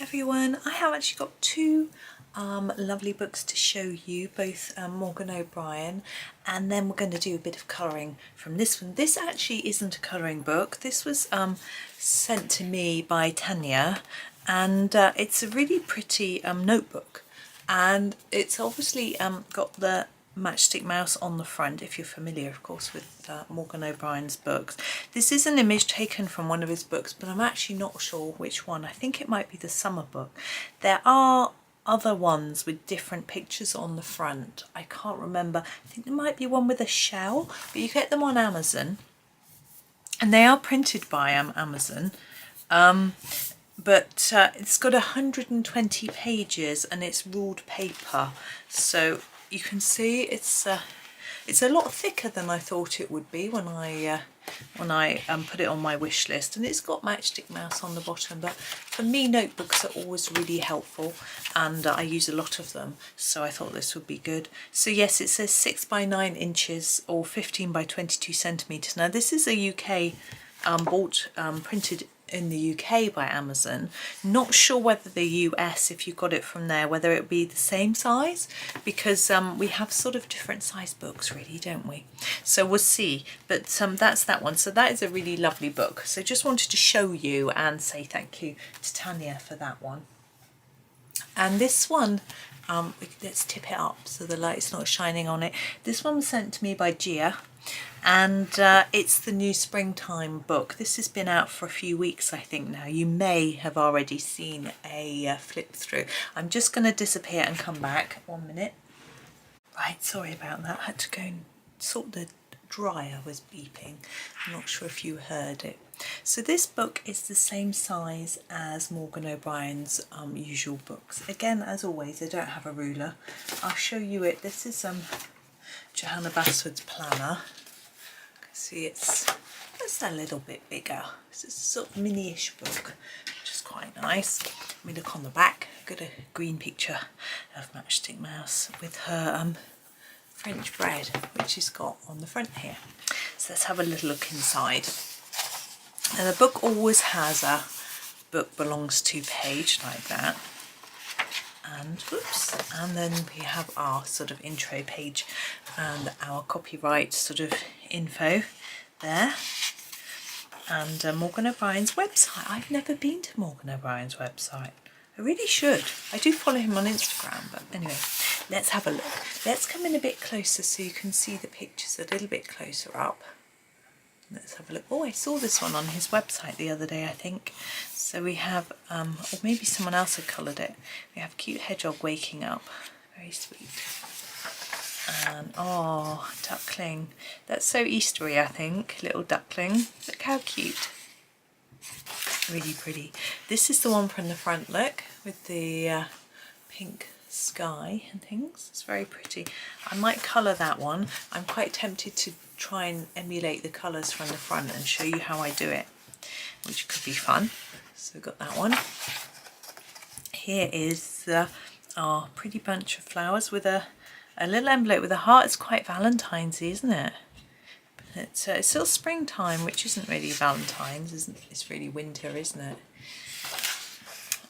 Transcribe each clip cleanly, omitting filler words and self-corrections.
everyone, I have actually got two lovely books to show you, both Morgan O'Brien, and then we're going to do a bit of colouring from this one. This actually isn't a colouring book. This was sent to me by Tanya, and it's a really pretty notebook, and it's obviously got the Matchstick mouse on the front, if you're familiar of course with Morgan O'Brien's books. This is an image taken from one of his books, but I'm actually not sure which one. I think it might be the summer book. There are other ones with different pictures on the front. I can't remember. I think there might be one with a shell, but you get them on Amazon and they are printed by Amazon. But it's got 120 pages and it's ruled paper, so you can see it's a lot thicker than I thought it would be when I put it on my wish list, and it's got Matchstick mouse on the bottom. But for me, notebooks are always really helpful, and I use a lot of them, so I thought this would be good. So yes, it says 6 by 9 inches or 15 by 22 centimeters. Now this is a UK printed in the UK by Amazon. Not sure whether the US, if you got it from there, whether it would be the same size, because we have sort of different size books really, don't we? So we'll see, but that's that one. So that is a really lovely book. So just wanted to show you and say thank you to Tanya for that one. And this one, let's tip it up so the light's not shining on it. This one was sent to me by Gia, and it's the new springtime book. This has been out for a few weeks, I think now. You may have already seen a flip through. I'm just going to disappear and come back. 1 minute. Right, sorry about that. I had to go and sort the dryer was beeping. I'm not sure if you heard it. So this book is the same size as Morgan O'Brien's usual books. Again, as always, I don't have a ruler. I'll show you it. This is Johanna Basford's planner. See, it's just a little bit bigger. It's a sort of mini-ish book, which is quite nice. Let me look on the back. I've got a green picture of Matchstick mouse with her French bread, which she's got on the front here. So let's have a little look inside. Now the book always has a book belongs to page like that. And whoops, and then we have our sort of intro page and our copyright sort of info there, and Morgan O'Brien's website. I've never been to Morgan O'Brien's website. I really should. I do follow him on Instagram, but anyway, let's have a look. Let's come in a bit closer so you can see the pictures a little bit closer up. Let's have a look. Oh, I saw this one on his website the other day, I think. So we have, or maybe someone else had coloured it. We have cute hedgehog waking up. Very sweet. And, oh, duckling. That's so Eastery, I think. Little duckling. Look how cute. Really pretty. This is the one from the front, look, with the pink sky and things. It's very pretty. I might colour that one. I'm quite tempted to try and emulate the colours from the front and show you how I do it, which could be fun. So we've got that one. Here is our pretty bunch of flowers with a little envelope with a heart. It's quite Valentine's-y, isn't it? But it's still springtime, which isn't really Valentine's, isn't it? It's really winter, isn't it?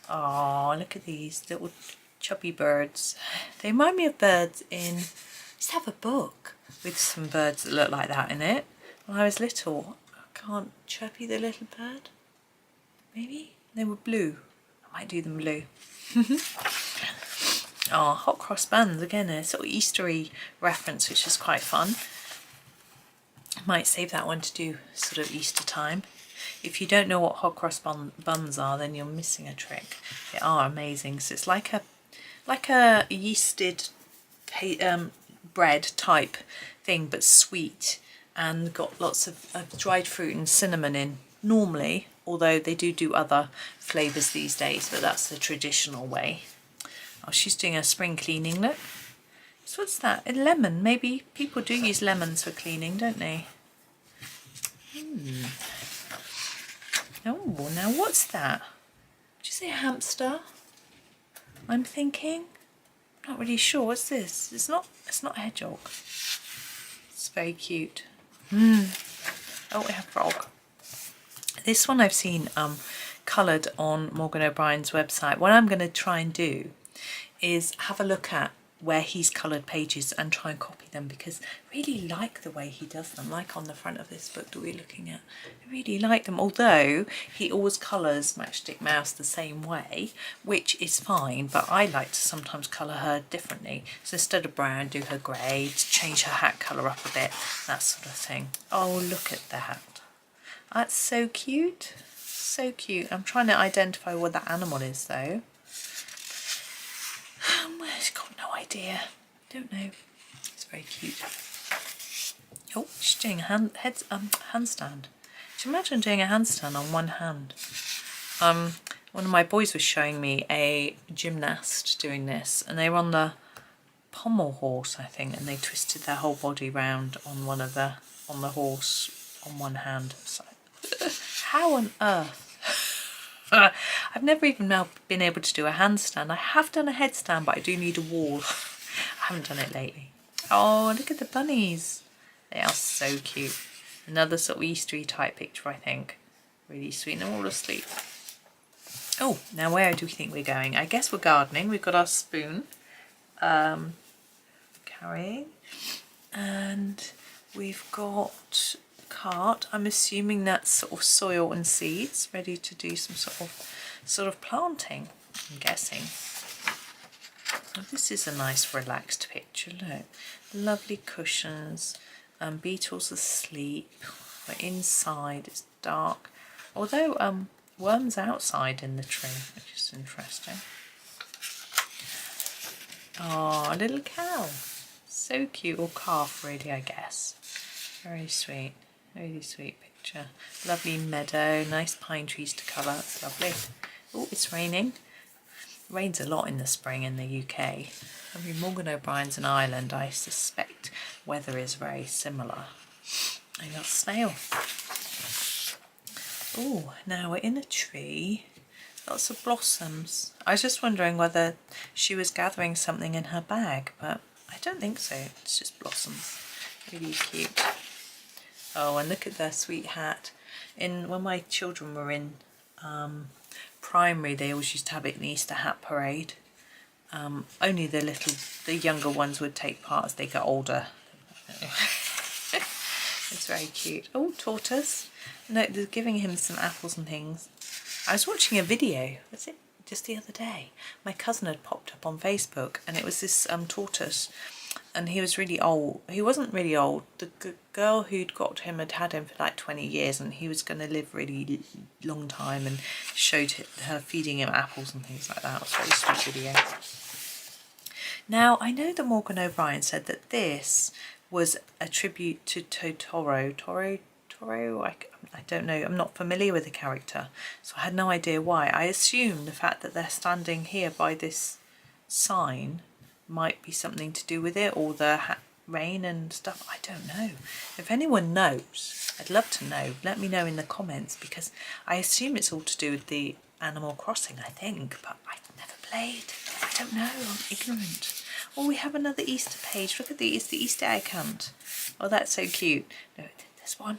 Oh, look at these little chubby birds. They remind me of birds in... I used to have a book with some birds that look like that in it when I was little. I can't... Chirpy the little bird? Maybe? They were blue. I might do them blue. Oh, hot cross buns, again a sort of Eastery reference, which is quite fun. I might save that one to do sort of Easter time. If you don't know what hot cross buns are, then you're missing a trick. They are amazing. So it's like a yeasted bread type thing, but sweet, and got lots of dried fruit and cinnamon in normally, although they do other flavours these days, but that's the traditional way. Oh, she's doing a spring cleaning, look. So what's that? A lemon. Maybe people do use lemons for cleaning, don't they? Oh, now what's that? Did you say hamster? I'm thinking. Not really sure. What's this? It's not a hedgehog. It's very cute. Oh, we have frog. This one I've seen coloured on Morgan O'Brien's website. What I'm going to try and do is have a look at where he's coloured pages and try and copy them, because I really like the way he does them. Like on the front of this book that we're looking at, I really like them, although he always colours Matchstick Mouse the same way, which is fine, but I like to sometimes colour her differently. So instead of brown, do her grey, to change her hat colour up a bit, that sort of thing. Oh, look at that. That's so cute. So cute. I'm trying to identify what that animal is though. I've got no idea. Don't know. It's very cute. Oh, she's doing a handstand. Just imagine doing a handstand on one hand. One of my boys was showing me a gymnast doing this, and they were on the pommel horse, I think, and they twisted their whole body round on the horse on one hand. So, how on earth? I've never even now been able to do a handstand. I have done a headstand, but I do need a wall. I haven't done it lately. Oh, look at the bunnies. They are so cute. Another sort of Eastery type picture, I think. Really sweet. They're all asleep. Oh, now where do we think we're going? I guess we're gardening. We've got our spoon carrying. And we've got cart. I'm assuming that's sort of soil and seeds, ready to do some sort of planting, I'm guessing. Oh, this is a nice relaxed picture. Look, lovely cushions, beetles asleep. We're inside, it's dark, although worms outside in the tree, which is interesting. Oh, a little cow, so cute, or calf really, I guess. Very sweet. Really sweet picture. Lovely meadow, nice pine trees to colour, it's lovely. Oh, it's raining. It rains a lot in the spring in the UK. I mean, Morgan O'Brien's an island, I suspect weather is very similar. I got a snail. Oh, now we're in a tree. Lots of blossoms. I was just wondering whether she was gathering something in her bag, but I don't think so. It's just blossoms. Really cute. Oh, and look at their sweet hat. When my children were in primary, they always used to have it in the Easter hat parade. Only the younger ones would take part as they got older. It's very cute. Oh, tortoise. No, they're giving him some apples and things. I was watching a video, was it just the other day? My cousin had popped up on Facebook, and it was this tortoise. And he was really old. He wasn't really old. The girl who'd got him had had him for like 20 years, and he was going to live really long time, and showed her feeding him apples and things like that. It was a very sweet video. Now, I know that Morgan O'Brien said that this was a tribute to Totoro. Toro? I don't know. I'm not familiar with the character, so I had no idea why. I assume the fact that they're standing here by this sign might be something to do with it, or the rain and stuff. I don't know. If anyone knows, I'd love to know. Let me know in the comments, because I assume it's all to do with the Animal Crossing, I think, but I've never played. I don't know. I'm ignorant. Oh, we have another Easter page. Look at it's the Easter egg hunt. Oh, that's so cute. No, there's one.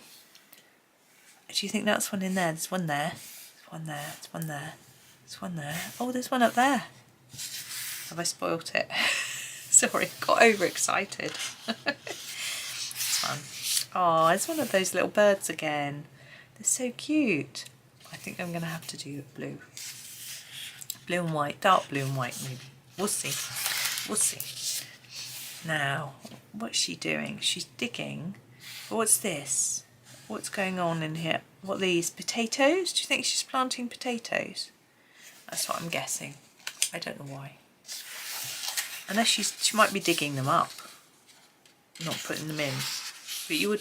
Do you think that's one in there? There's one there. There's one there. There's one there. There's one there. Oh, there's one up there. Have I spoilt it? Sorry, got overexcited. It's fun. Oh, it's one of those little birds again. They're so cute. I think I'm going to have to do blue. Blue and white, dark blue and white maybe. We'll see. We'll see. Now, what's she doing? She's digging. What's this? What's going on in here? What are these? Potatoes? Do you think she's planting potatoes? That's what I'm guessing. I don't know why. Unless she might be digging them up, not putting them in. But you'd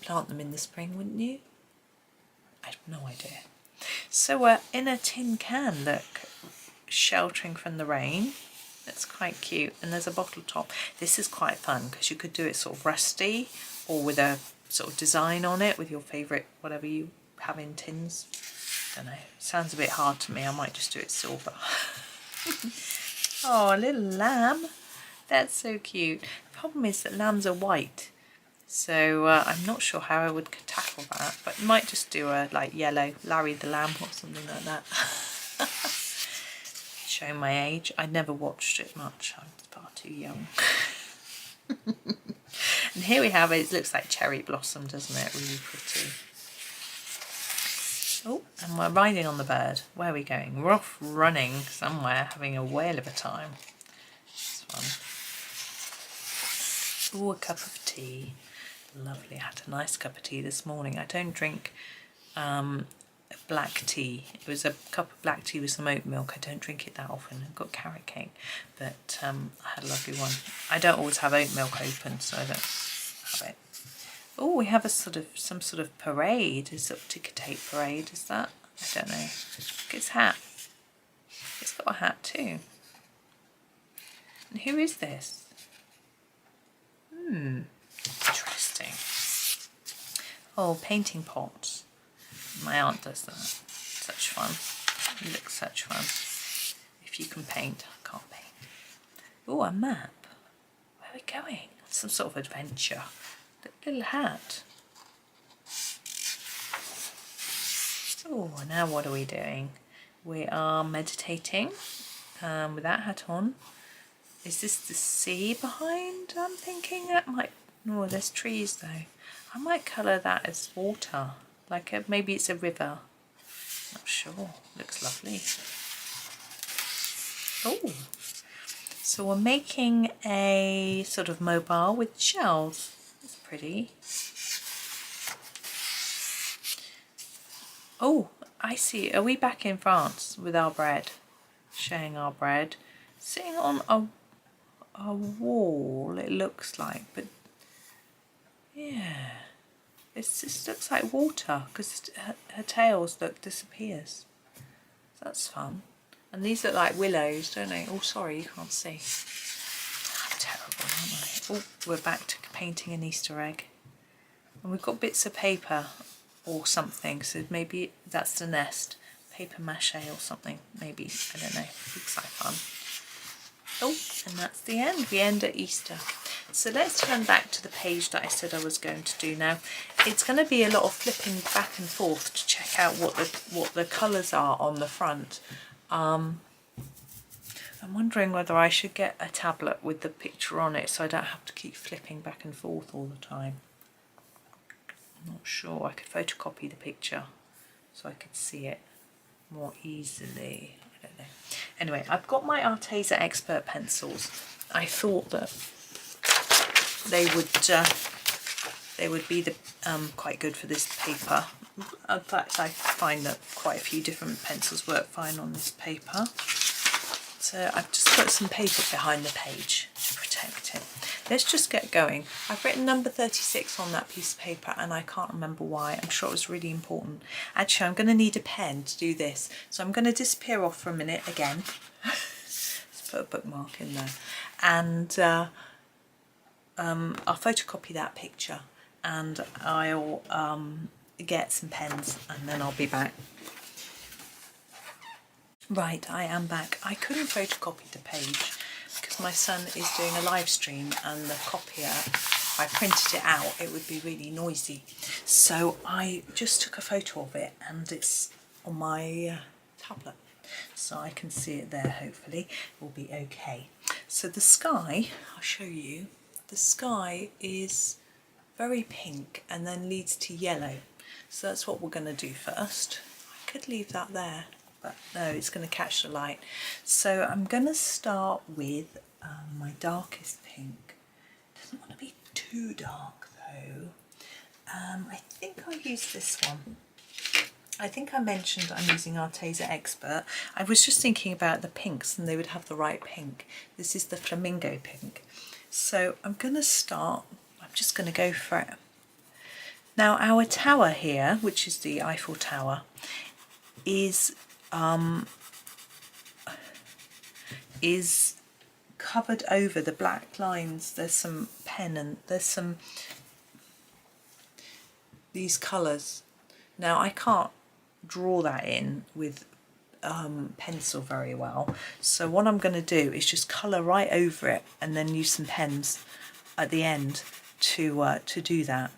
plant them in the spring, wouldn't you? I have no idea. So we're in a tin can, look, sheltering from the rain. That's quite cute. And there's a bottle top. This is quite fun because you could do it sort of rusty, or with a sort of design on it with your favourite, whatever you have in tins. I don't know. Sounds a bit hard to me. I might just do it silver. Oh, a little lamb. That's so cute. The problem is that lambs are white, So I'm not sure how I would tackle that, but might just do a like yellow Larry the Lamb or something like that. Showing my age. I never watched it much. I was far too young. And here we have it. It looks like cherry blossom, doesn't it? Really pretty. Oh, and we're riding on the bird. Where are we going? We're off running somewhere, having a whale of a time. This one. Oh, a cup of tea. Lovely. I had a nice cup of tea this morning. I don't drink black tea. It was a cup of black tea with some oat milk. I don't drink it that often. I've got carrot cake, but I had a lovely one. I don't always have oat milk open, so I don't have it. Oh, we have some sort of parade. Is it a ticker tape parade? Is that? I don't know. Look at his hat. It's got a hat too. And who is this? Interesting. Oh, painting pots. My aunt does that. Such fun. It looks such fun. If you can paint. I can't paint. Oh, a map. Where are we going? Some sort of adventure. Little hat. Oh, now what are we doing? We are meditating with that hat on. Is this the sea behind? I'm thinking that might... No, there's trees though. I might colour that as water. Like maybe it's a river. Not sure. Looks lovely. Oh, so we're making a sort of mobile with shells. That's pretty. Oh, I see. Are we back in France with our bread? Sharing our bread. Sitting on a wall, it looks like, but yeah. It just looks like water because her tails disappears. So that's fun. And these look like willows, don't they? Oh, sorry, you can't see. I'm terrible, aren't I? Oh, we're back to painting an Easter egg. And we've got bits of paper or something, so maybe that's the nest. Paper mache or something, maybe. I don't know. Looks like fun. Oh, and that's the end. We end at Easter. So let's turn back to the page that I said I was going to do now. It's going to be a lot of flipping back and forth to check out what the colours are on the front. I'm wondering whether I should get a tablet with the picture on it so I don't have to keep flipping back and forth all the time. I'm not sure. I could photocopy the picture so I could see it more easily. I don't know. Anyway, I've got my Arteza Expert pencils. I thought that they would be quite good for this paper. In fact, I find that quite a few different pencils work fine on this paper. So I've just put some paper behind the page to protect it. Let's just get going. I've written number 36 on that piece of paper and I can't remember why. I'm sure it was really important. Actually, I'm going to need a pen to do this. So I'm going to disappear off for a minute again. Let's put a bookmark in there. And I'll photocopy that picture and I'll get some pens and then I'll be back. Right, I am back. I couldn't photocopy the page because my son is doing a live stream and the copier, if I printed it out, it would be really noisy. So I just took a photo of it and it's on my tablet. So I can see it there, hopefully. It will be okay. So the sky, I'll show you. The sky is very pink and then leads to yellow. So that's what we're going to do first. I could leave that there, but no, it's going to catch the light. So I'm going to start with my darkest pink. Doesn't want to be too dark though. I think I'll use this one. I think I mentioned I'm using Arteza Expert. I was just thinking about the pinks and they would have the right pink. This is the Flamingo pink. So I'm going to start, I'm just going to go for it. Now our tower here, which is the Eiffel Tower, is covered over the black lines. There's some pennant, there's some these colours. Now I can't draw that in with pencil very well, so what I'm going to do is just colour right over it and then use some pens at the end to do that.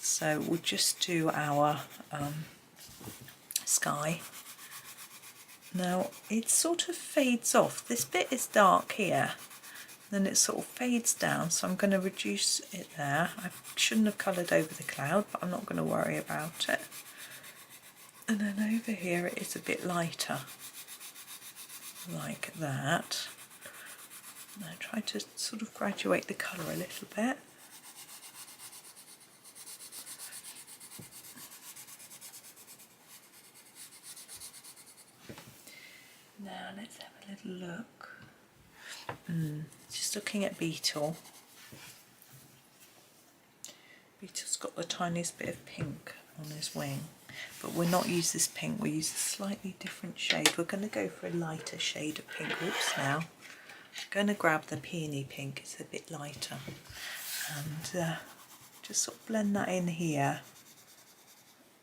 So we'll just do our sky. Now it sort of fades off. This bit is dark here, then it sort of fades down, so I'm going to reduce it there. I shouldn't have coloured over the cloud, but I'm not going to worry about it. And then over here it is a bit lighter, like that. Now try to sort of graduate the colour a little bit. Now let's have a little look. Just looking at Beetle. Beetle's got the tiniest bit of pink on his wing, but we'll not use this pink, we'll use a slightly different shade. We're going to go for a lighter shade of pink. Oops, now. I'm going to grab the Peony pink, it's a bit lighter, and just sort of blend that in here,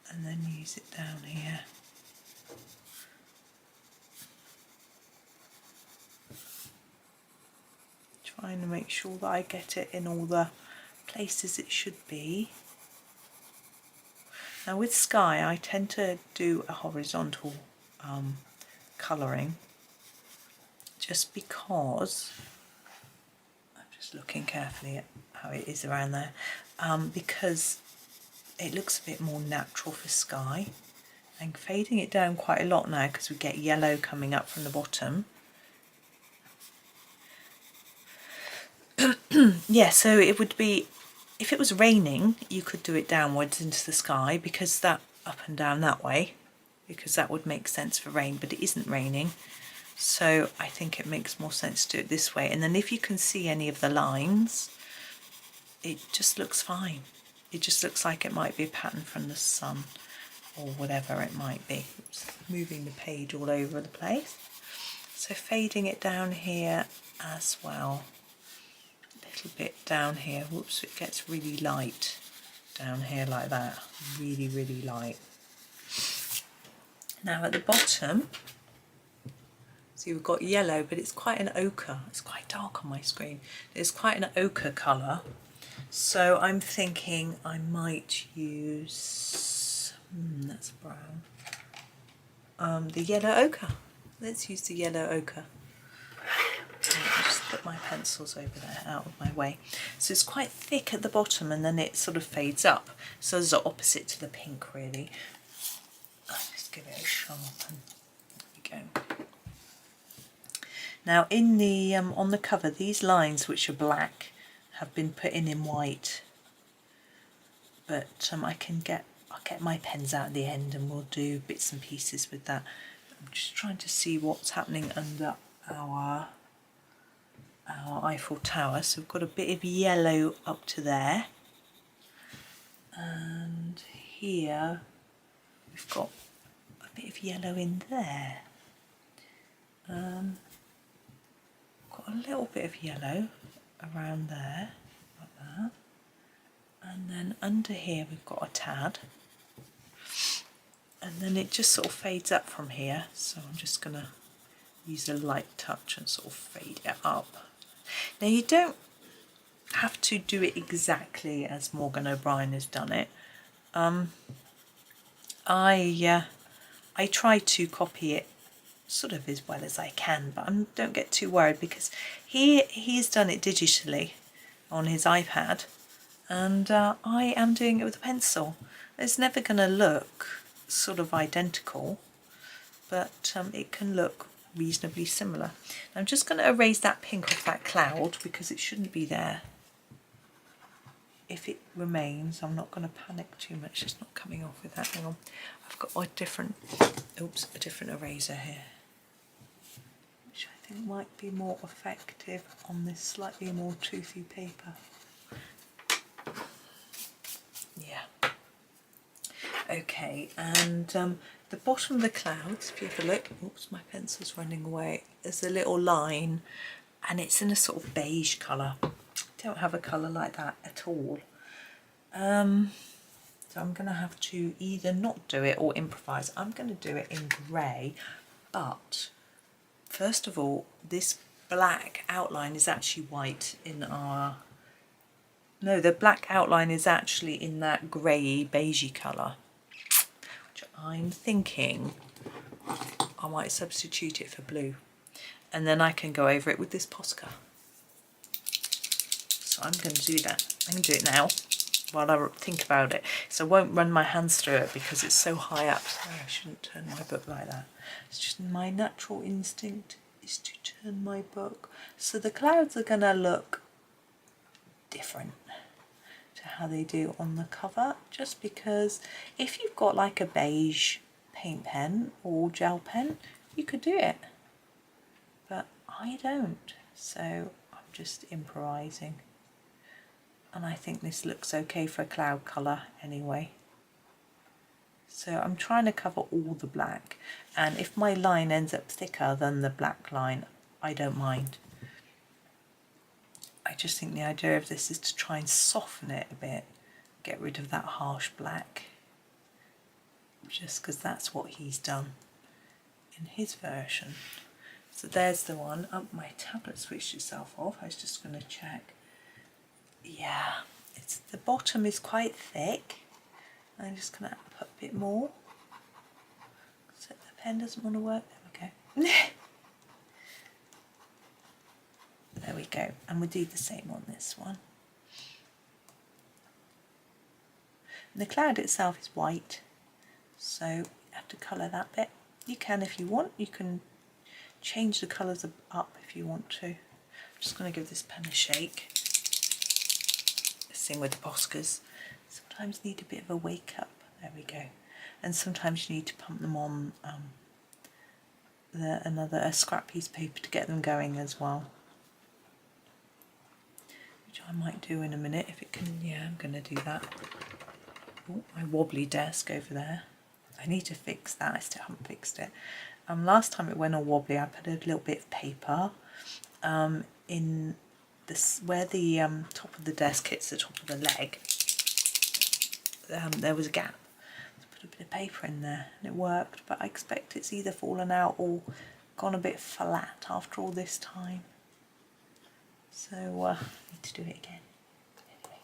and then use it down here. Trying to make sure that I get it in all the places it should be. Now with Sky I tend to do a horizontal colouring, just because, I'm just looking carefully at how it is around there, because it looks a bit more natural for Sky. I'm fading it down quite a lot now because we get yellow coming up from the bottom. Yeah, so it would be, if it was raining, you could do it downwards into the sky, because that up and down that way, because that would make sense for rain, but it isn't raining. So I think it makes more sense to do it this way. And then if you can see any of the lines, it just looks fine. It just looks like it might be a pattern from the sun or whatever it might be. Oops, moving the page all over the place. So fading it down here as well. Little bit down here. Whoops, it gets really light down here like that. Really, really light. Now at the bottom, see we've got yellow, but it's quite an ochre. It's quite dark on my screen. It's quite an ochre colour. So I'm thinking I might use, that's brown, the yellow ochre. Let's use the yellow ochre. I'll just put my pencils over there out of my way. So it's quite thick at the bottom and then it sort of fades up. So it's the opposite to the pink really. I'll just give it a sharpen. There we go. Now in the on the cover, these lines which are black have been put in white. But I'll get my pens out at the end and we'll do bits and pieces with that. I'm just trying to see what's happening under our Eiffel Tower. So we've got a bit of yellow up to there, and here we've got a bit of yellow in there. Got a little bit of yellow around there, like that, and then under here we've got a tad, and then it just sort of fades up from here. So I'm just going to use a light touch and sort of fade it up. Now you don't have to do it exactly as Morgan O'Brien has done it. I try to copy it sort of as well as I can, but don't get too worried because he's done it digitally on his iPad, and I am doing it with a pencil. It's never going to look sort of identical, but it can look reasonably similar. I'm just going to erase that pink off that cloud because it shouldn't be there. If it remains, I'm not going to panic too much. It's not coming off with that. Hang on, I've got a different eraser here, which I think might be more effective on this slightly more toothy paper. Yeah. Okay, and the bottom of the clouds, if you have a look, oops, my pencil's running away, there's a little line and it's in a sort of beige colour. I don't have a colour like that at all. So I'm going to have to either not do it or improvise. I'm going to do it in grey, but first of all, this black outline is actually white in our No, the black outline is actually in that grey beigey colour, which I'm thinking I might substitute it for blue, and then I can go over it with this Posca. So I'm going to do that. I'm going to do it now while I think about it. So I won't run my hands through it because it's so high up. Sorry, I shouldn't turn my book like that. It's just my natural instinct is to turn my book. So the clouds are going to look different to how they do on the cover, just because if you've got like a beige paint pen or gel pen, you could do it, but I don't, so I'm just improvising, and I think this looks okay for a cloud colour anyway. So I'm trying to cover all the black, and if my line ends up thicker than the black line, I don't mind. I just think the idea of this is to try and soften it a bit, get rid of that harsh black, just because that's what he's done in his version. So there's the one. Oh, my tablet switched itself off. I was just going to check. Yeah, it's the bottom is quite thick. I'm just going to put a bit more. So the pen doesn't want to work. There we go. There we go, and we'll do the same on this one. And the cloud itself is white, so you have to colour that bit. You can if you want, you can change the colours up if you want to. I'm just going to give this pen a shake. This thing with the Poscas sometimes need a bit of a wake up. There we go. And sometimes you need to pump them on a scrap piece of paper to get them going as well. Which I might do in a minute if it can. Yeah, I'm going to do that. Oh, my wobbly desk over there. I need to fix that. I still haven't fixed it. Last time it went all wobbly, I put a little bit of paper in this where the top of the desk hits the top of the leg. There was a gap. So I put a bit of paper in there, and it worked. But I expect it's either fallen out or gone a bit flat after all this time. So I need to do it again. Anyway.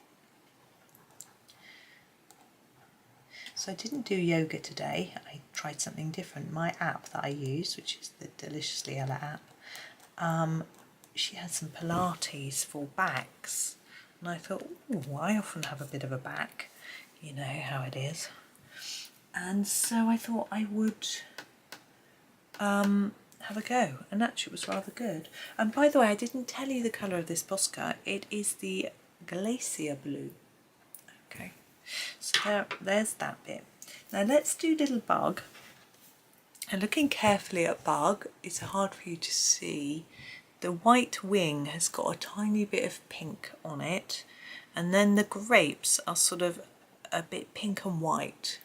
So I didn't do yoga today. I tried something different. My app that I use, which is the Deliciously Ella app, she had some Pilates for backs. And I thought, oh, I often have a bit of a back. You know how it is. And so I thought I would have a go, and actually it was rather good. And by the way, I didn't tell you the colour of this Posca. It is the Glacier Blue. Okay, so there's that bit. Now let's do Little Bug. And looking carefully at Bug, it's hard for you to see. The white wing has got a tiny bit of pink on it, and then the grapes are sort of a bit pink and white.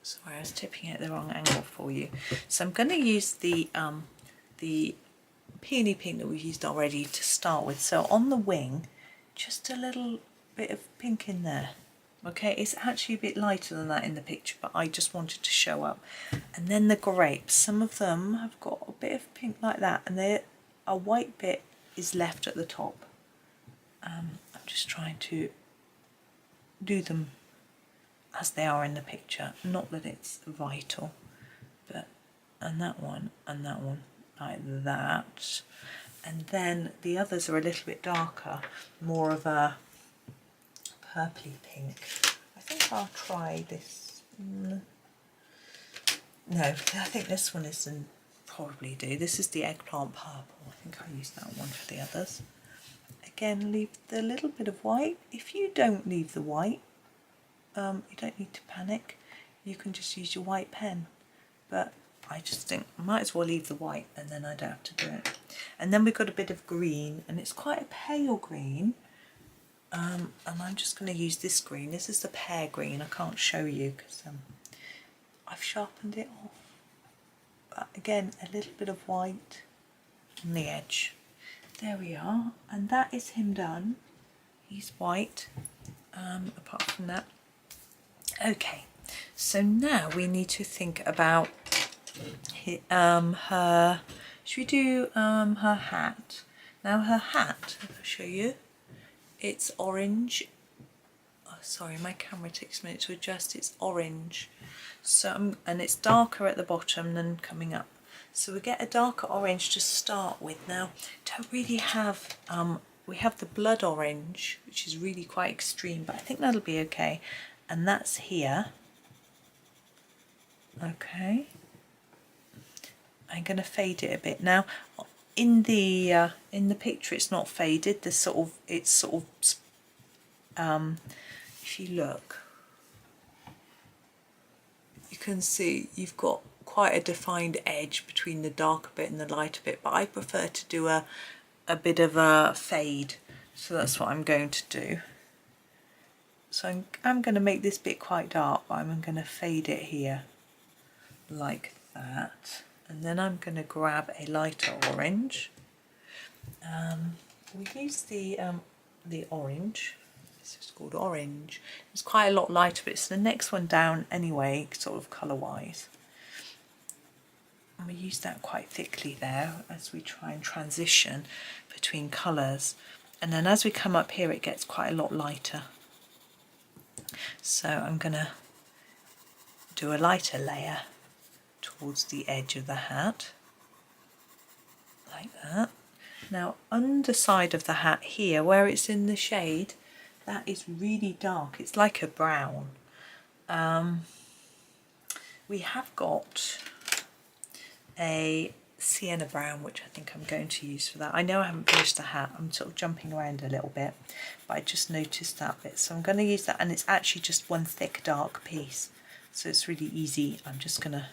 Sorry, I was tipping it at the wrong angle for you. So I'm going to use the Peony pink that we used already to start with. So on the wing, just a little bit of pink in there. Okay, it's actually a bit lighter than that in the picture, but I just wanted to show up. And then the grapes, some of them have got a bit of pink like that, and a white bit is left at the top. I'm just trying to do them as they are in the picture, not that it's vital, but and that one like that, and then the others are a little bit darker, more of a purpley pink. I think I'll try this. No, I think this one isn't. Probably do. This is the Eggplant purple. I think I used that one for the others. Again, leave the little bit of white. If you don't leave the white, you don't need to panic. You can just use your white pen. But I just think I might as well leave the white, and then I don't have to do it. And then we've got a bit of green, and it's quite a pale green. And I'm just going to use this green. This is the pear green. I can't show you because I've sharpened it off. But again, a little bit of white on the edge. There we are, and that is him done. He's white, apart from that. Okay, so now we need to think about her, should we do her hat? Now her hat, if I show you, it's orange. Oh, sorry, my camera takes a minute to adjust. It's orange. So and it's darker at the bottom than coming up. So we get a darker orange to start with. Now, don't really have, we have the blood orange, which is really quite extreme, but I think that'll be okay. And that's here. Okay. I'm going to fade it a bit. Now, in the picture, it's not faded. If you look, you can see you've got quite a defined edge between the darker bit and the lighter bit, but I prefer to do a bit of a fade, so that's what I'm going to do. So I'm going to make this bit quite dark, but I'm going to fade it here like that, and then I'm going to grab a lighter orange. We use the orange. This is called orange. It's quite a lot lighter, but it's the next one down anyway, sort of colour wise. And we use that quite thickly there as we try and transition between colours. And then as we come up here, it gets quite a lot lighter. So I'm going to do a lighter layer towards the edge of the hat, like that. Now, underside of the hat here, where it's in the shade, that is really dark. It's like a brown. We have got a sienna brown, which I think I'm going to use for that. I know I haven't finished the hat. I'm sort of jumping around a little bit, but I just noticed that bit. So I'm going to use that, and it's actually just one thick dark piece. So it's really easy. I'm just going to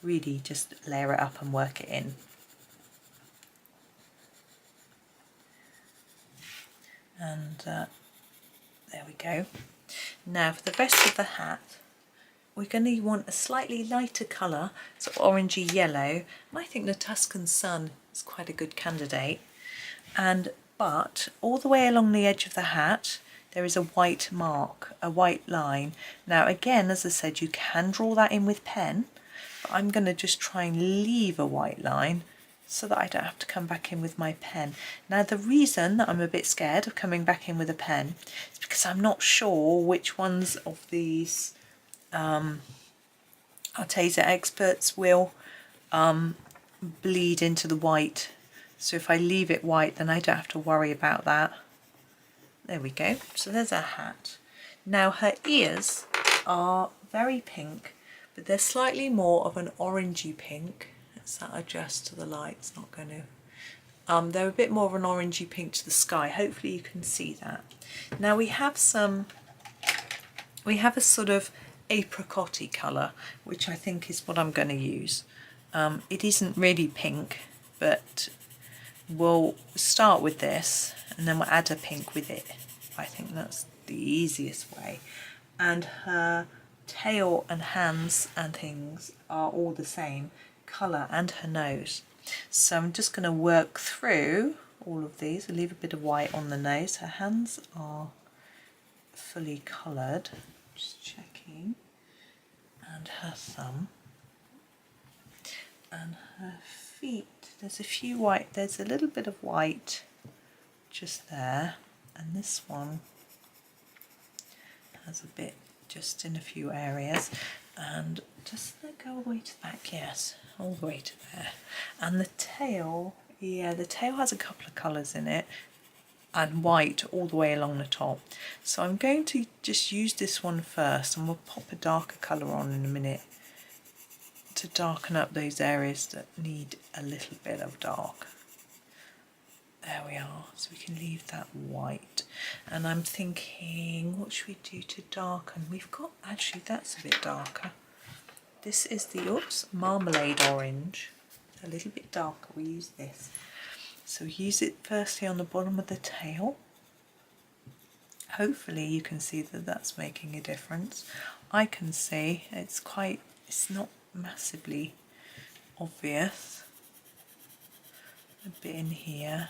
really just layer it up and work it in. And there we go. Now for the rest of the hat, we're going to want a slightly lighter colour, sort of orangey yellow. And I think the Tuscan Sun is quite a good candidate. But all the way along the edge of the hat, there is a white mark, a white line. Now again, as I said, you can draw that in with pen, but I'm going to just try and leave a white line so that I don't have to come back in with my pen. Now the reason that I'm a bit scared of coming back in with a pen is because I'm not sure which ones of these Arteza experts will bleed into the white. So if I leave it white, then I don't have to worry about that. There we go. So there's our hat. Now her ears are very pink, but they're slightly more of an orangey pink. Let's that adjust to the light. It's not going to. They're a bit more of an orangey pink to the sky. Hopefully you can see that. Now we have a sort of apricot-y colour, which I think is what I'm going to use. It isn't really pink, but we'll start with this and then we'll add a pink with it. I think that's the easiest way. And her tail and hands and things are all the same colour, and her nose. So I'm just going to work through all of these. I'll leave a bit of white on the nose. Her hands are fully coloured. Just checking. And her thumb. And her feet. There's a few white. There's a little bit of white just there. And this one has a bit just in a few areas. And just let go all the way to the back. Yes, all the way to there. And the tail, yeah, the tail has a couple of colours in it. And white all the way along the top. So I'm going to just use this one first, and we'll pop a darker colour on in a minute to darken up those areas that need a little bit of dark. There we are. So we can leave that white. And I'm thinking, what should we do to darken? We've got, actually that's a bit darker. This is the, Marmalade orange. A little bit darker, we use this. So use it firstly on the bottom of the tail. Hopefully you can see that that's making a difference. I can see it's not massively obvious. A bit in here.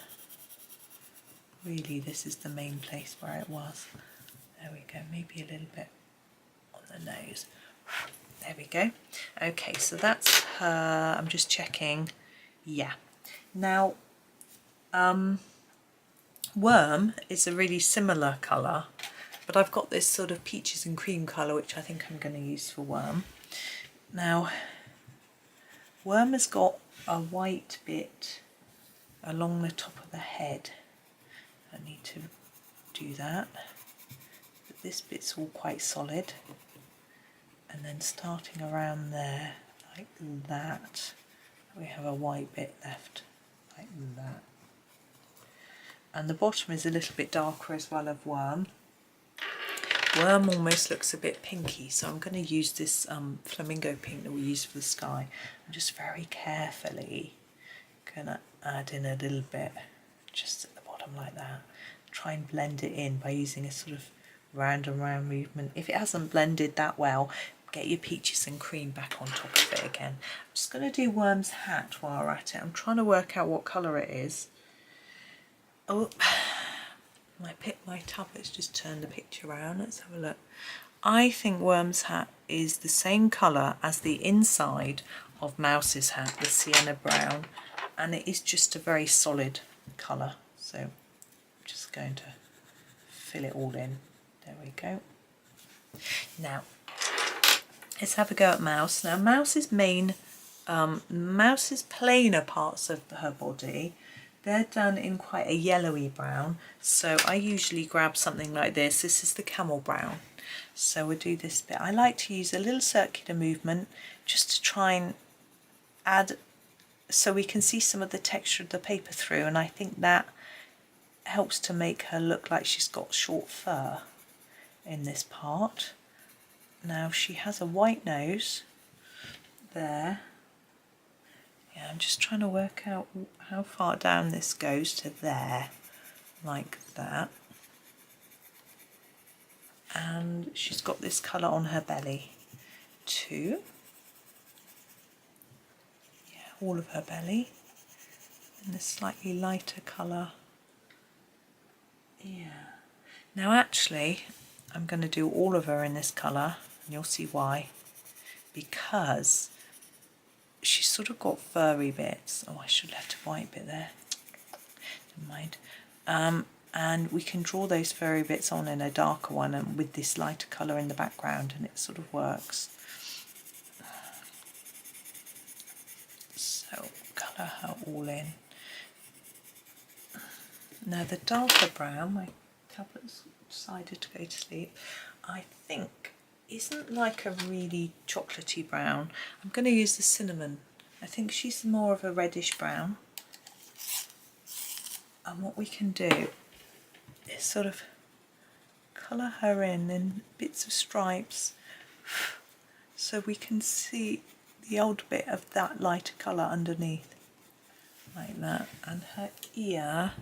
Really, this is the main place where it was. There we go, maybe a little bit on the nose. There we go. Okay, so that's her. I'm just checking. Yeah. Now, Worm is a really similar colour, but I've got this sort of peaches and cream colour which I think I'm going to use for Worm. Now, Worm has got a white bit along the top of the head. I need to do that. But this bit's all quite solid. And then starting around there, like that, we have a white bit left, like that. And the bottom is a little bit darker as well of Worm. Worm almost looks a bit pinky, so I'm going to use this Flamingo pink that we use for the sky. I'm just very carefully going to add in a little bit just at the bottom like that. Try and blend it in by using a sort of round and round movement. If it hasn't blended that well, get your peaches and cream back on top of it again. I'm just going to do Worm's hat while we're at it. I'm trying to work out what colour it is. Oh, my tablet's just turned the picture around. Let's have a look. I think Worm's hat is the same colour as the inside of Mouse's hat, the sienna brown, and it is just a very solid colour. So I'm just going to fill it all in. There we go. Now, let's have a go at Mouse. Now, Mouse's plainer parts of her body, they're done in quite a yellowy brown, so I usually grab something like this. This is the Camel brown. So we'll do this bit. I like to use a little circular movement just to try and add so we can see some of the texture of the paper through, and I think that helps to make her look like she's got short fur in this part. Now she has a white nose there. Yeah, I'm just trying to work out how far down this goes to there, like that. And she's got this colour on her belly too. Yeah, all of her belly. And this slightly lighter colour. Yeah. Now actually, I'm going to do all of her in this colour, and you'll see why. Because she's sort of got furry bits. Oh, I should have left a white bit there. Never mind. And we can draw those furry bits on in a darker one and with this lighter colour in the background, and it sort of works. So colour her all in. Now the darker brown, my tablet's decided to go to sleep, I think isn't like a really chocolatey brown. I'm going to use the cinnamon. I think she's more of a reddish brown. And what we can do is sort of colour her in bits of stripes so we can see the old bit of that lighter colour underneath. Like that. And her ear,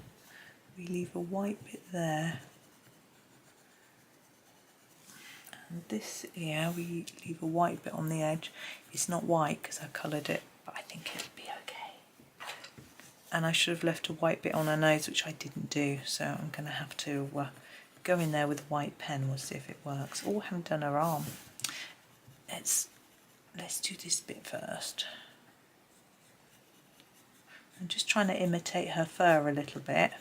we leave a white bit there. And this ear, we leave a white bit on the edge. It's not white because I coloured it, but I think it'll be okay. And I should have left a white bit on her nose, which I didn't do, so I'm going to have to go in there with a white pen. We'll see if it works. Oh, I haven't done her arm. Let's do this bit first. I'm just trying to imitate her fur a little bit.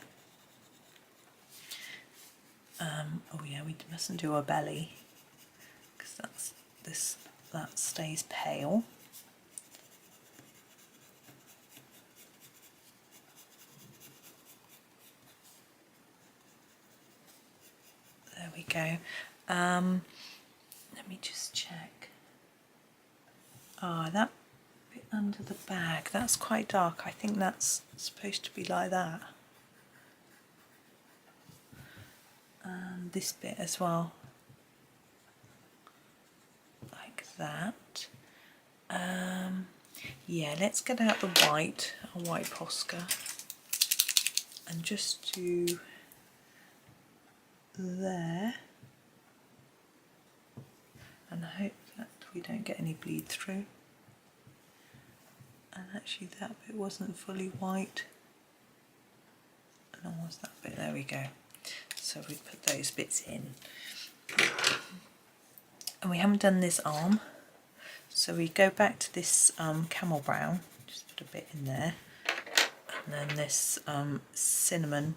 Oh yeah, we mustn't do her belly, because that stays pale. There we go. Let me just check. Ah, that bit under the bag, that's quite dark. I think that's supposed to be like that. And this bit as well, like that. Yeah, let's get out the white, a white Posca, and just do there, and I hope that we don't get any bleed through. And actually that bit wasn't fully white, and almost that bit, there we go. So we put those bits in, and we haven't done this arm, so we go back to this camel brown, just put a bit in there, and then this cinnamon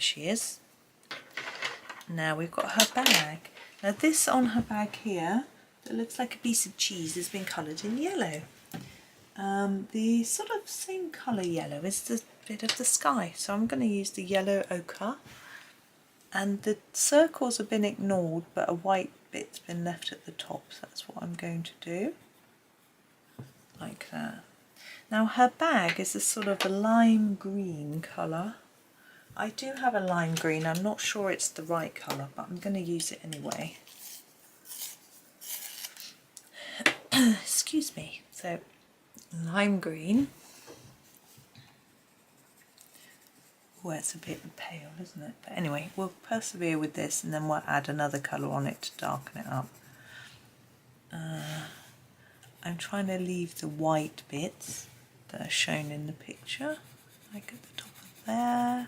she is. Now we've got her bag. Now this on her bag here, that looks like a piece of cheese, has been coloured in yellow. The sort of same colour yellow is the bit of the sky, so I'm going to use the yellow ochre, and the circles have been ignored but a white bit's been left at the top, so that's what I'm going to do, like that. Now her bag is a sort of a lime green colour. I do have a lime green, I'm not sure it's the right colour, but I'm going to use it anyway. Excuse me. So lime green. Oh, it's a bit pale, isn't it? But anyway, we'll persevere with this and then we'll add another colour on it to darken it up. I'm trying to leave the white bits that are shown in the picture, like at the top of there.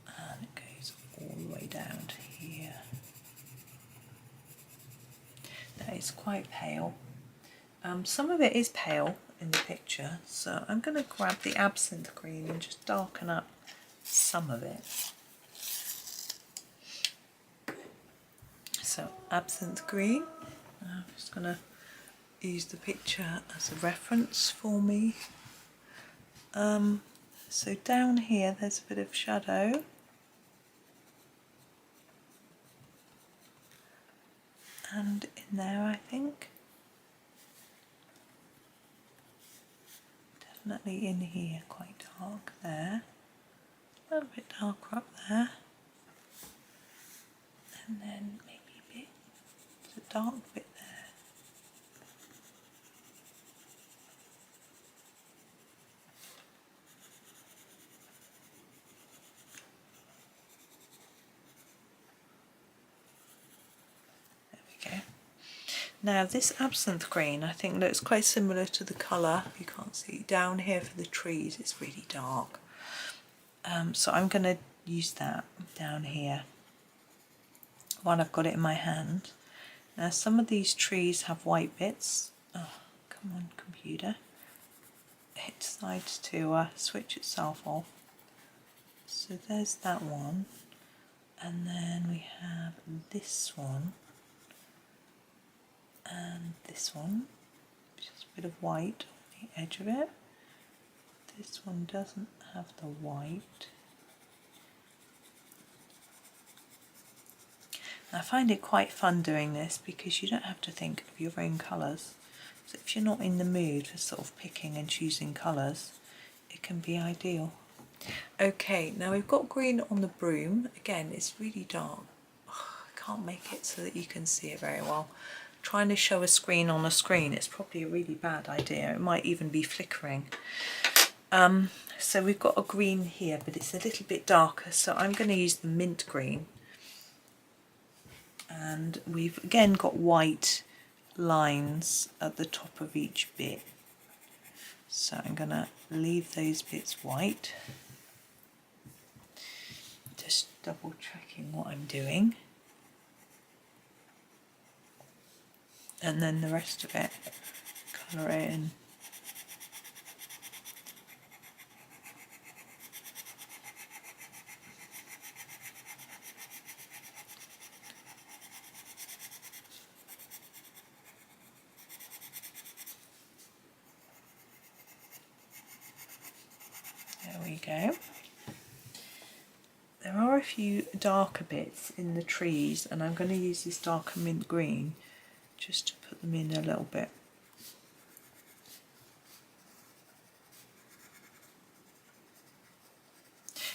And it goes all the way down to here. That is quite pale. Some of it is pale in the picture, so I'm going to grab the absinthe green and just darken up some of it. So absinthe green, I'm just going to use the picture as a reference for me. So down here there's a bit of shadow. And in there, I think. Definitely in here, quite dark there. A little bit darker up there. And then maybe a bit, there's a dark bit there. Now this absinthe green I think looks quite similar to the colour, you can't see down here for the trees, it's really dark. So I'm going to use that down here while I've got it in my hand. Now some of these trees have white bits. Oh, come on computer. It decides to switch itself off. So there's that one. And then we have this one. And this one, just a bit of white on the edge of it. This one doesn't have the white. I find it quite fun doing this because you don't have to think of your own colours. So if you're not in the mood for sort of picking and choosing colours, it can be ideal. Okay, now we've got green on the broom. Again, it's really dark. Oh, I can't make it so that you can see it very well. Trying to show a screen on a screen, it's probably a really bad idea. It might even be flickering. So we've got a green here, but it's a little bit darker, so I'm going to use the mint green. And we've again got white lines at the top of each bit. So I'm going to leave those bits white. Just double checking what I'm doing. And then the rest of it, colour it in. There we go. There are a few darker bits in the trees, and I'm going to use this darker mint green just to put them in a little bit.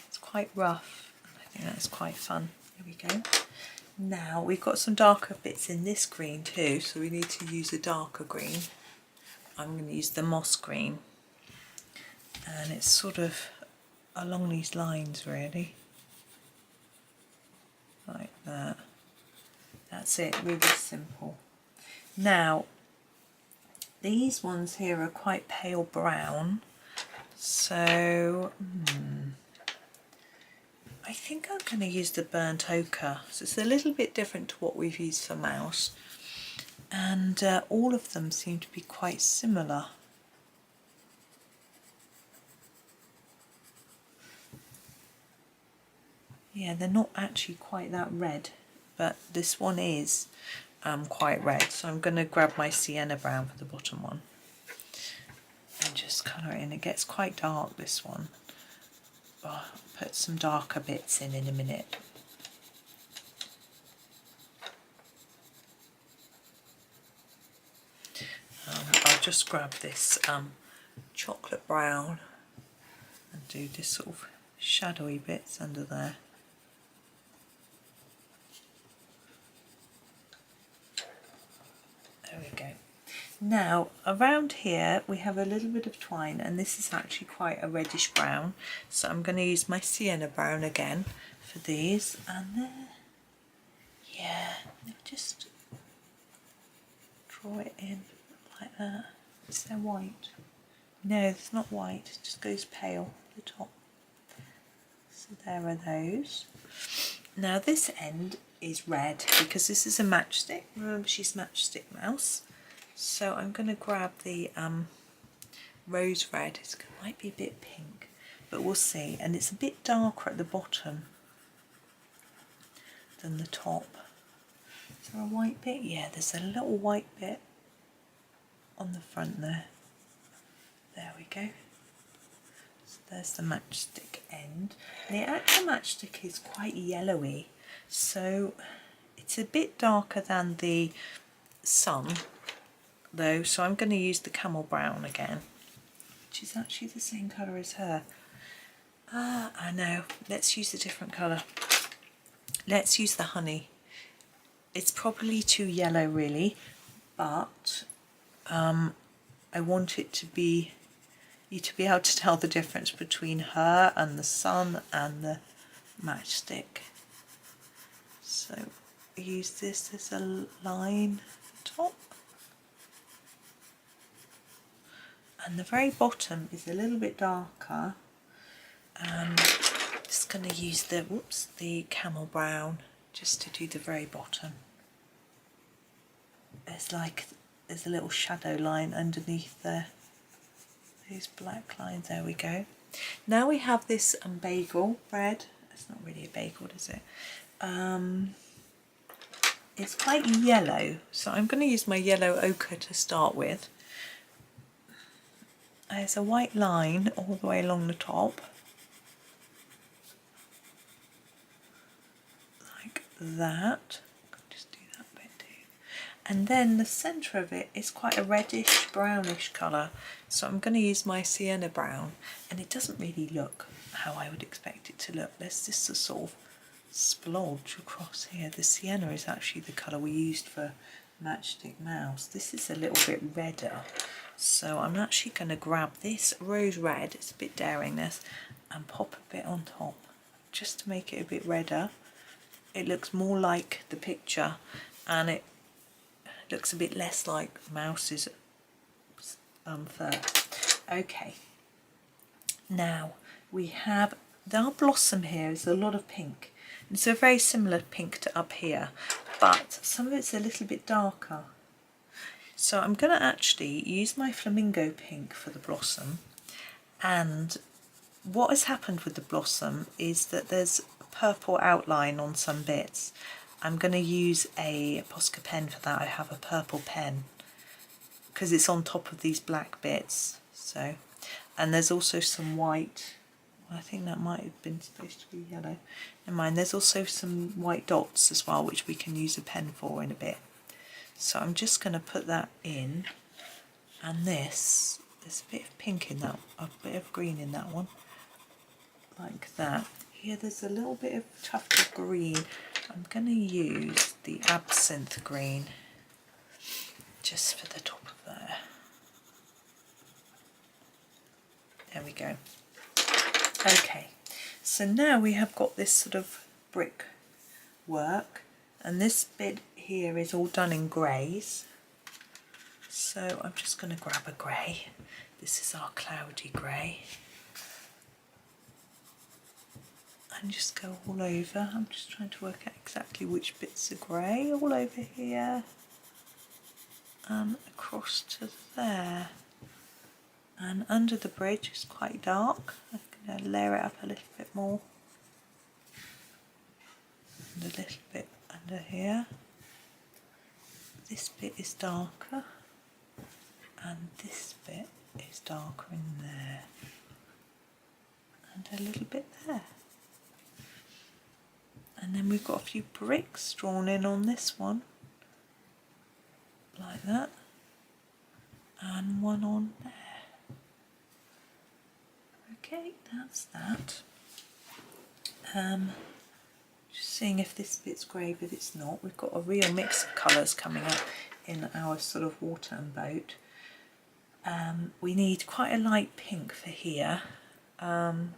It's quite rough, and I think that's quite fun. Here we go. Now we've got some darker bits in this green too, so we need to use a darker green. I'm going to use the moss green, and it's sort of along these lines really, like that. That's it, really simple. Now these ones here are quite pale brown, so I think I'm going to use the burnt ochre. So it's a little bit different to what we've used for mouse, and all of them seem to be quite similar. Yeah, they're not actually quite that red, but this one is quite red. So I'm going to grab my Sienna brown for the bottom one and just colour it in. It gets quite dark, this one. I'll put some darker bits in a minute. I'll just grab this chocolate brown and do this sort of shadowy bits under there. There we go. Now around here we have a little bit of twine, and this is actually quite a reddish brown, so I'm going to use my Sienna brown again for these, and there, yeah, just draw it in like that. Is there white? No, it's not white, it just goes pale at the top. So there are those. Now this end is red because this is a matchstick. Remember, she's Matchstick Mouse. So I'm going to grab the rose red. It might be a bit pink, but we'll see. And it's a bit darker at the bottom than the top. Is there a white bit? Yeah, there's a little white bit on the front there. There we go. So there's the matchstick end. And the actual matchstick is quite yellowy, so it's a bit darker than the sun though, so I'm going to use the Camel brown again, which is actually the same colour as her. I know, let's use a different colour. Let's use the honey. It's probably too yellow really, but I want it to be, you to be able to tell the difference between her and the sun and the matchstick. So use this as a line at the top. And the very bottom is a little bit darker. Just going to use the Camel brown just to do the very bottom. There's a little shadow line underneath there. These black lines, there we go. Now we have this bagel bread. It's not really a bagel, is it? It's quite yellow, so I'm going to use my yellow ochre to start with. There's a white line all the way along the top, like that. Just do that bit too. And then the centre of it is quite a reddish brownish colour, so I'm going to use my Sienna brown, and it doesn't really look how I would expect it to look. There's just a sort of splodge across here. The Sienna is actually the colour we used for Matchstick Mouse. This is a little bit redder, so I'm actually going to grab this rose red, it's a bit daring this, and pop a bit on top just to make it a bit redder. It looks more like the picture, and it looks a bit less like Mouse's fur. Okay, now we have our blossom here is a lot of pink. It's a very similar pink to up here, but some of it's a little bit darker. So I'm going to actually use my Flamingo pink for the blossom, and what has happened with the blossom is that there's a purple outline on some bits. I'm going to use a Posca pen for that. I have a purple pen because it's on top of these black bits. So, and there's also some white. I think that might have been supposed to be yellow. Never mind, there's also some white dots as well, which we can use a pen for in a bit. So I'm just going to put that in, and there's a bit of pink in that, a bit of green in that one, like that. Here there's a little bit of tuft of green. I'm going to use the Absinthe green just for the top of there. There we go. Okay, so now we have got this sort of brick work, and this bit here is all done in greys. So I'm just going to grab a grey. This is our cloudy grey. And just go all over. I'm just trying to work out exactly which bits are grey. All over here and across to there. And under the bridge is quite dark. I'm going to layer it up a little bit more. and a little bit under here. This bit is darker and this bit is darker in there and a little bit there. And then we've got a few bricks drawn in on this one, like that, and one on there. Okay, that's that. Just seeing if this bit's grey, but it's not. We've got a real mix of colours coming up in our sort of water and boat. We need quite a light pink for here. I'm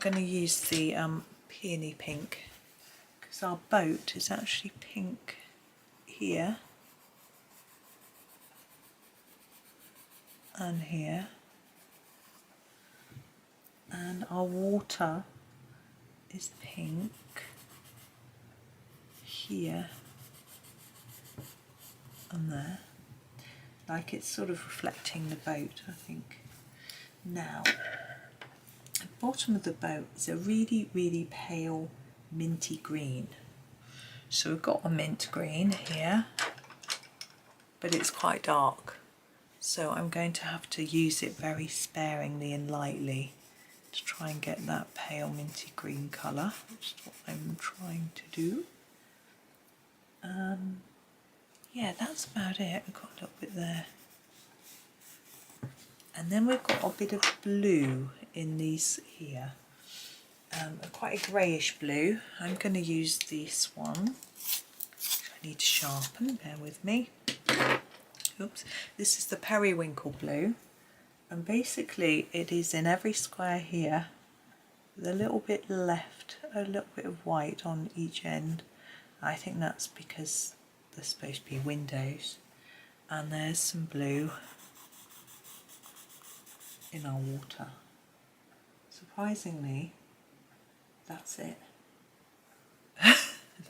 going to use the Peony pink because our boat is actually pink here and here, and our water is pink here and there, like it's sort of reflecting the boat, I think. Now, the bottom of the boat is a really, really pale minty green. So we've got a mint green here, but it's quite dark. So I'm going to have to use it very sparingly and lightly to try and get that pale minty green colour, which is what I'm trying to do. Yeah, that's about it. I've got a little bit there. And then we've got a bit of blue in these here. Quite a greyish blue. I'm going to use this one. I need to sharpen, bear with me. Oops. This is the Periwinkle blue. And basically it is in every square here with a little bit left, a little bit of white on each end. I think that's because there's supposed to be windows. And there's some blue in our water. Surprisingly, that's it.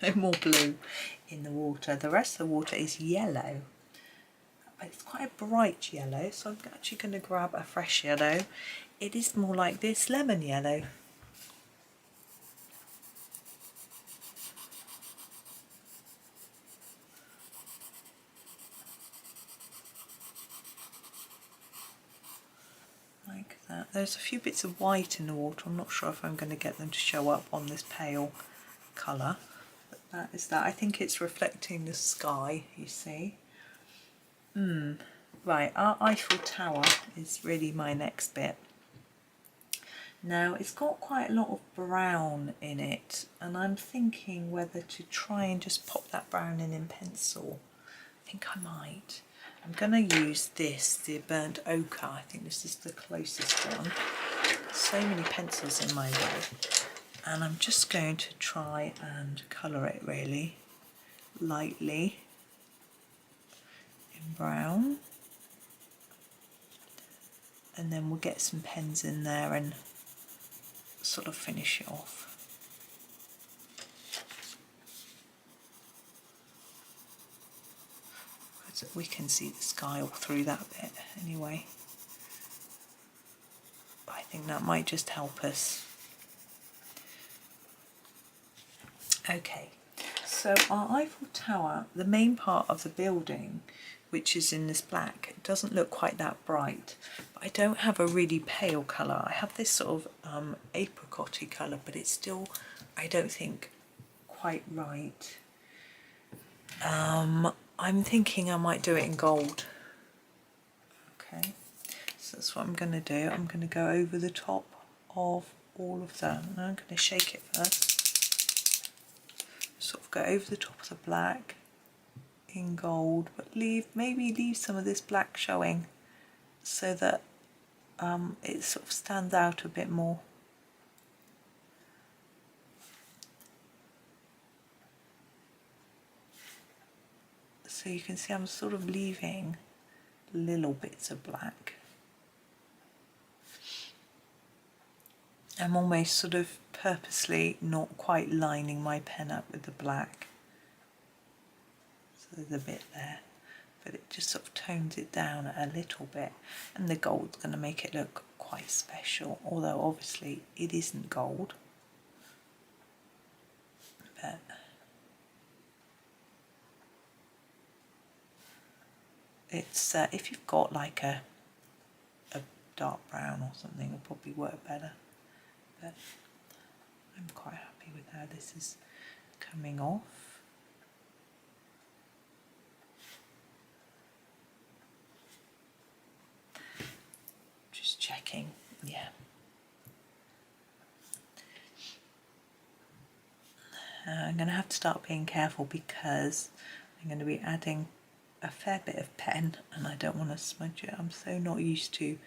No more blue in the water. The rest of the water is yellow. But it's quite a bright yellow, so I'm actually going to grab a fresh yellow. It is more like this lemon yellow. Like that. There's a few bits of white in the water. I'm not sure if I'm going to get them to show up on this pale colour. But that is that. I think it's reflecting the sky, you see. Right, our Eiffel Tower is really my next bit. Now, it's got quite a lot of brown in it, and I'm thinking whether to try and just pop that brown in pencil. I think I might. I'm going to use this, the burnt ochre. I think this is the closest one. So many pencils in my way. And I'm just going to try and colour it really lightly in brown. And then we'll get some pens in there and sort of finish it off. We can see the sky all through that bit anyway. But I think that might just help us. Okay, so our Eiffel Tower, the main part of the building, which is in this black, it doesn't look quite that bright. But I don't have a really pale colour. I have this sort of apricot-y colour, but it's still, I don't think, quite right. I'm thinking I might do it in gold. Okay, so that's what I'm going to do. I'm going to go over the top of all of that. And I'm going to shake it first. Sort of go over the top of the black in gold, but maybe leave some of this black showing so that it sort of stands out a bit more. So you can see I'm sort of leaving little bits of black. I'm almost sort of purposely not quite lining my pen up with the black. So there's a bit there, but it just sort of tones it down a little bit. And the gold's going to make it look quite special, although obviously it isn't gold. but it's if you've got like a dark brown or something, it'll probably work better, but I'm quite happy with how this is coming off. Just checking, yeah. I'm going to have to start being careful because I'm going to be adding a fair bit of pen and I don't want to smudge it. I'm so not used to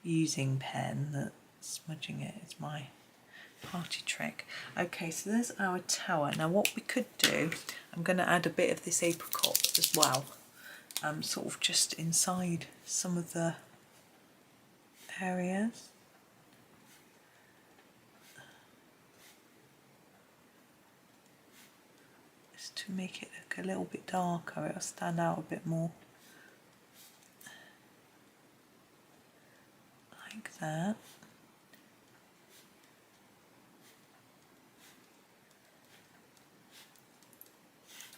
using pen that smudging it is my party trick. Okay, so there's our tower. Now what we could do, I'm going to add a bit of this apricot as well, sort of just inside some of the areas. Just to make it look a little bit darker, it'll stand out a bit more. Like that.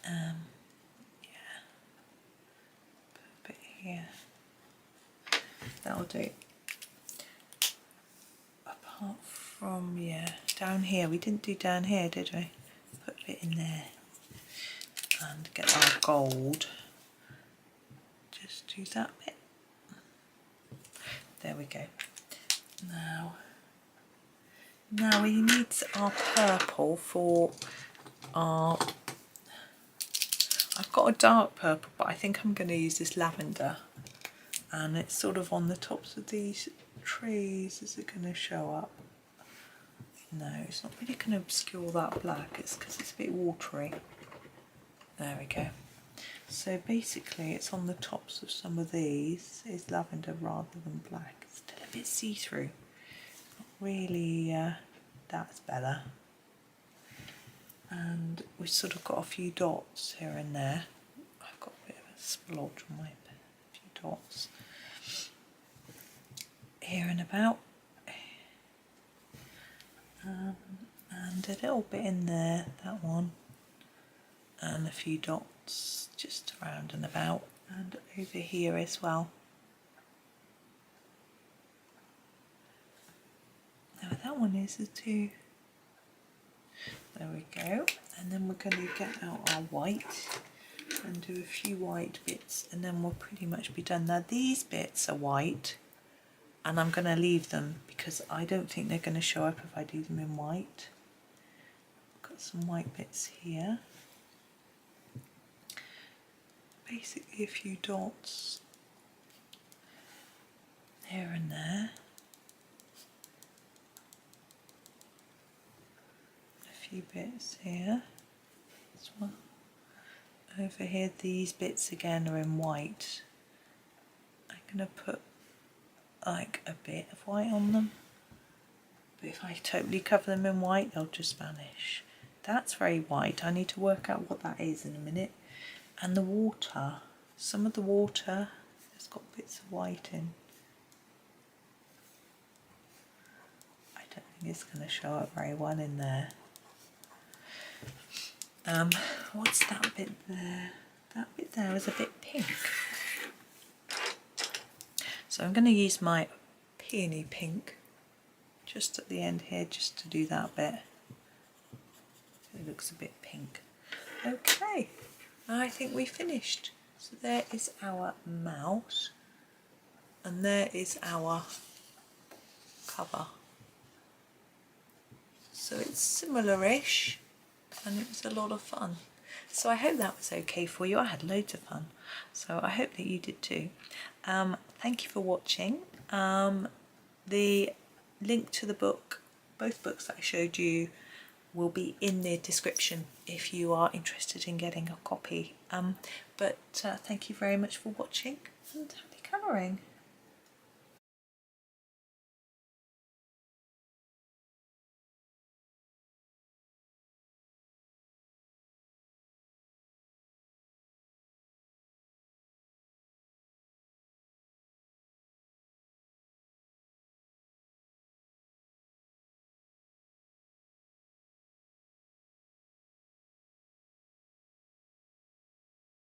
Yeah, put a bit here. That'll do. Apart from, yeah, down here, we didn't do down here, did we? Put a bit in there and get our gold. Just do that bit. There we go. Now we need our purple for our, I've got a dark purple, but I think I'm going to use this lavender, and it's sort of on the tops of these trees. Is it going to show up? No, it's not really going to obscure that black, it's because it's a bit watery. There we go. So basically it's on the tops of some of these is lavender rather than black. It's still a bit see-through. Not really, that's better. And we've sort of got a few dots here and there. I've got a bit of a splodge on my pen, a few dots here and about. And a little bit in there, that one. And a few dots just around and about, and over here as well. Now that one is a 2. There we go. And then we're going to get out our white and do a few white bits, and then we'll pretty much be done. Now these bits are white, and I'm going to leave them because I don't think they're going to show up if I do them in white. Got some white bits here. Basically a few dots here and there. A few bits here as well. Over here, these bits again are in white. I'm going to put like a bit of white on them, but if I totally cover them in white, they'll just vanish. That's very white. I need to work out what that is in a minute. And the water, some of the water has got bits of white in. I don't think it's going to show up very well in there. What's that bit there? That bit there is a bit pink. So I'm going to use my Peony pink just at the end here, just to do that bit. It looks a bit pink. Okay. I think we finished. So there is our mouse, and there is our cover. So it's similar-ish, and it was a lot of fun. So I hope that was okay for you. I had loads of fun, so I hope that you did too. Thank you for watching. The link to the book, both books that I showed you, will be in the description if you are interested in getting a copy. But thank you very much for watching, and happy colouring.